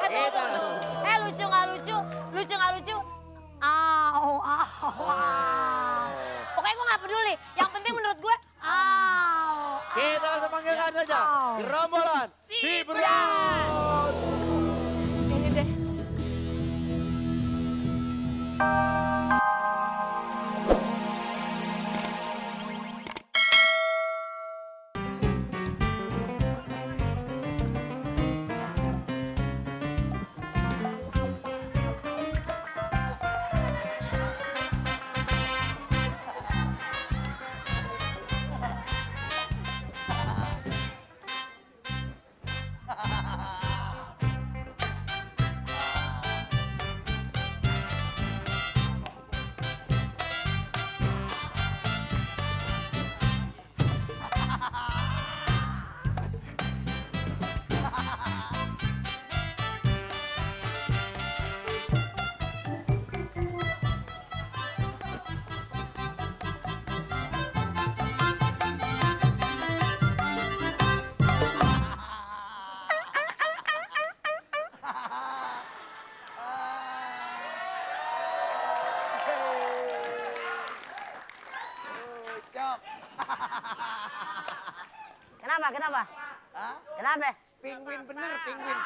Kita. Lucu nggak lucu? Lucu nggak lucu? Au. Pokoknya gue nggak peduli. Yang penting menurut gue, au. Kita langsung panggilkan saja gerombolan si Brown. Ini deh. Kenapa? Hah? Kenapa? Penguin bener, penguin.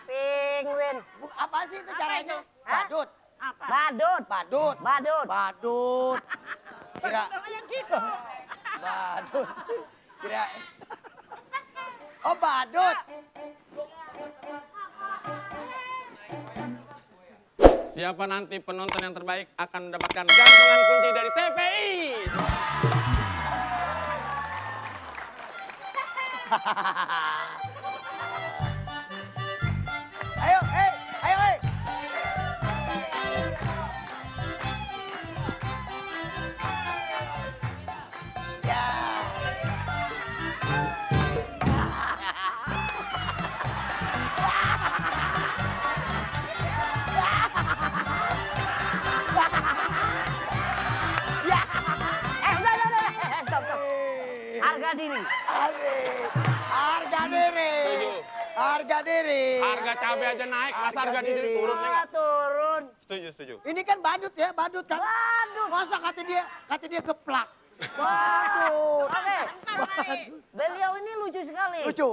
Penguin. Apa sih itu caranya? Hah? Badut. Badut. Badut. Badut. Badut. Kira. Badut. Kira. Oh, badut. Siapa nanti penonton yang terbaik akan mendapatkan gantungan kunci dari TPI. Ayo, ayo. Ya. Udah. Stop. Harga diri. Harga diri. Harga diri. Harga cabai aja naik, masa harga diri turun ya nggak? Turun. Setuju. Ini kan badut ya, badut kan. Badut. Masa kata dia geplak. Badut. Oke. Beliau ini lucu sekali. Lucu.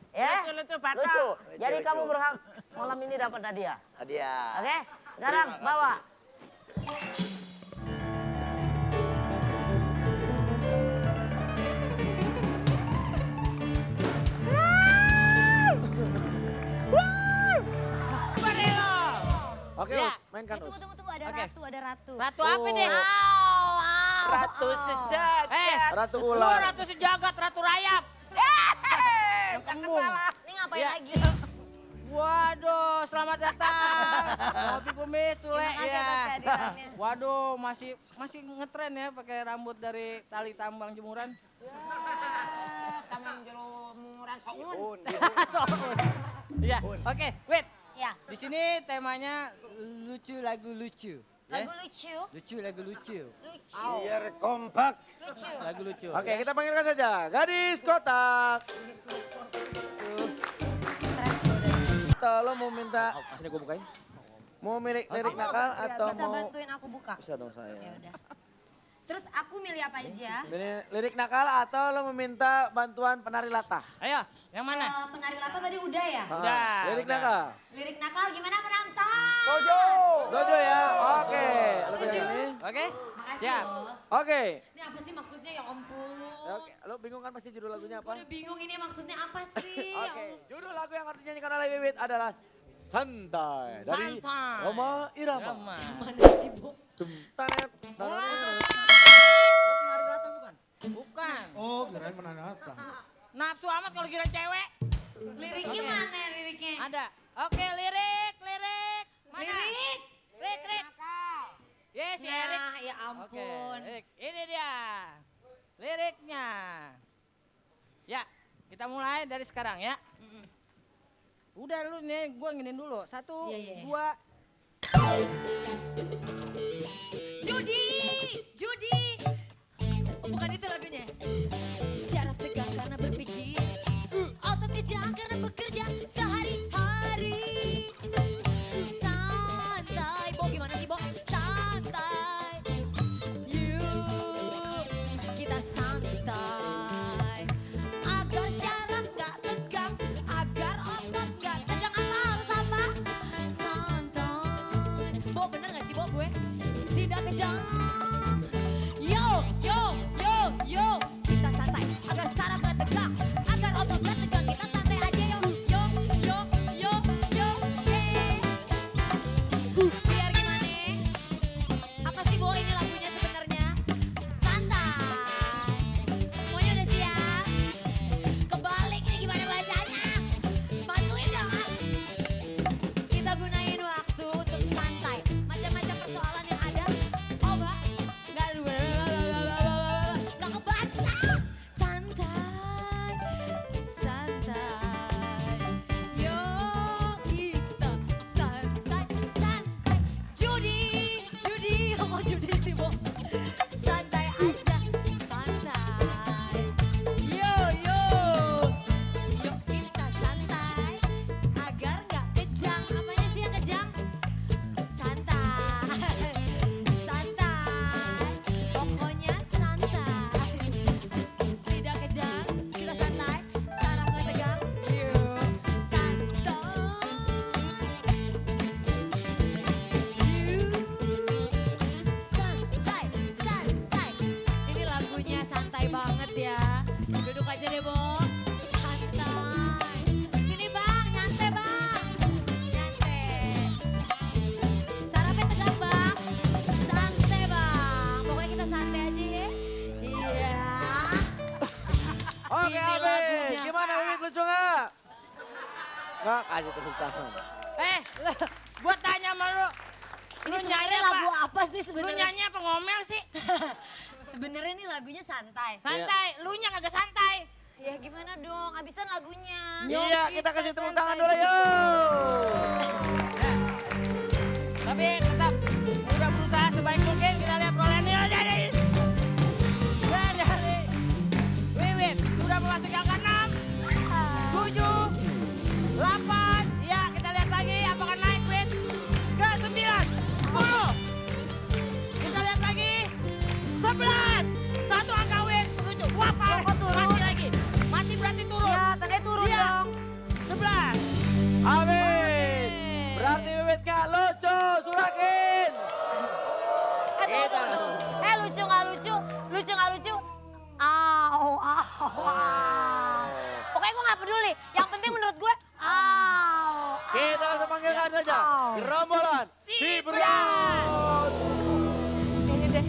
Ya? Lucu, Batak. Lucu. Jadi Lucu. kamu berhak malam ini dapat hadiah. Hadiah. Oke? Sekarang bawa. Oke, Ya. Us, mainkan Us. Tunggu. Oke. Ada ratu. Ratu apa nih? Ratu sejagat. Ratu Lu ular. ratu sejagat, ratu rayap. Yang kembung. Ini ngapain Ya. lagi? Waduh, selamat datang. Kopi kumis Sule Terima kasih ya. atas kehadirannya. Waduh, masih ngetren ya pakai rambut dari tali tambang jemuran. Tambang jemuran Soun. Iya, oke, wait. Ya. Di sini temanya lucu lagu lucu. ya. Lagu lucu. Lucu lagu lucu. Lucu. Biar kompak. Lucu. Lagu lucu. Oke, ya. kita panggilkan saja gadis kotak. Tolong mau minta, sini gue bukain. Mau lirik nakal atau Bisa mau? bantuin aku buka? Bisa dong Ya saya. udah. Terus aku milih apa aja? Lirik nakal atau lo meminta bantuan penari latah? Ayo, yang mana? Penari latar tadi udah ya? Udah, Lirik udah. nakal. Lirik nakal gimana penonton? Sojo. Dojo ya. Oke. Lo Setuju. pilih ini. Oke? Makasih Siap. loh. Oke. Ini apa sih maksudnya ya ampun? Oke. Lo bingung kan pasti judul lagunya Gue apa? udah bingung ini maksudnya apa sih? Oke. Judul lagu yang harus dinyanyikan oleh Bibit adalah Santai dari Santai. Roma Irama. Rama. Mana sih, Bu? Tanet. Penari datang bukan? Bukan. Oh, kirain menanda datang. Nafsu amat kalau kira cewek. Liriknya mana liriknya? Ada. Oke, lirik. Mana? Lirik? Lirik. Yes, si Erik. Nah, ya Oke, ampun. lirik. Ini dia. Liriknya. Ya, kita mulai dari sekarang ya. Mm-mm. Udah lu nih, gua nginin dulu. 1, Iya. 2. Judi. Oh, bukan itu lagunya. Syaraf tegang karena berpikir lucu nggak? Nggak, kasih tepuk tangan. Gua tanya sama lu. Ini Lu nyanyi sebenarnya apa? lagu apa sih Lu sebenarnya? nyanyi apa ngomel sih? Sebenarnya ini lagunya santai. Santai, lu nya kagak santai. Ya gimana dong, abisan lagunya. Iya, kita kasih tepuk tangan dulu yuk. Tapi tetap udah berusaha sebaik mungkin. Kita lihat perolehannya dari Wiwit sudah memasuki angka 6, 7, 8. Ya, kita lihat lagi apakah naik Win ke 9, 10. Kita lihat lagi 11. Satu angka Win menuju. Wah, Pak. Kok turun? Mati lagi. Mati berarti turun. Ya, tandanya turun Iya. dong. 11. Amin. Berarti Wiwit nggak lucu, Surakin. Tunggu. Lucu nggak lucu? Lucu nggak lucu? Au. Pokoknya gue nggak peduli. Yang penting menurut gue, au. Kita langsung panggilkan saja gerombolan si Brian. Ini deh.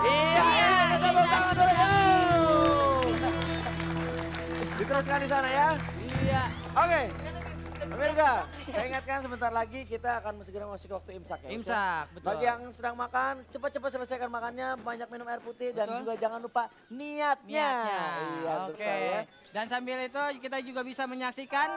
Iya, tepuk tangan dulu yuk. Diteruskan di sana ya. Iya. Oke. Pemirsa, saya ingatkan sebentar lagi kita akan segera masuk ke waktu imsak ya. Imsak, betul. Bagi yang sedang makan, cepat-cepat selesaikan makannya, banyak minum air putih dan Betul. juga jangan lupa niatnya. Iya, betul Oke. sekali ya. Dan sambil itu kita juga bisa menyaksikan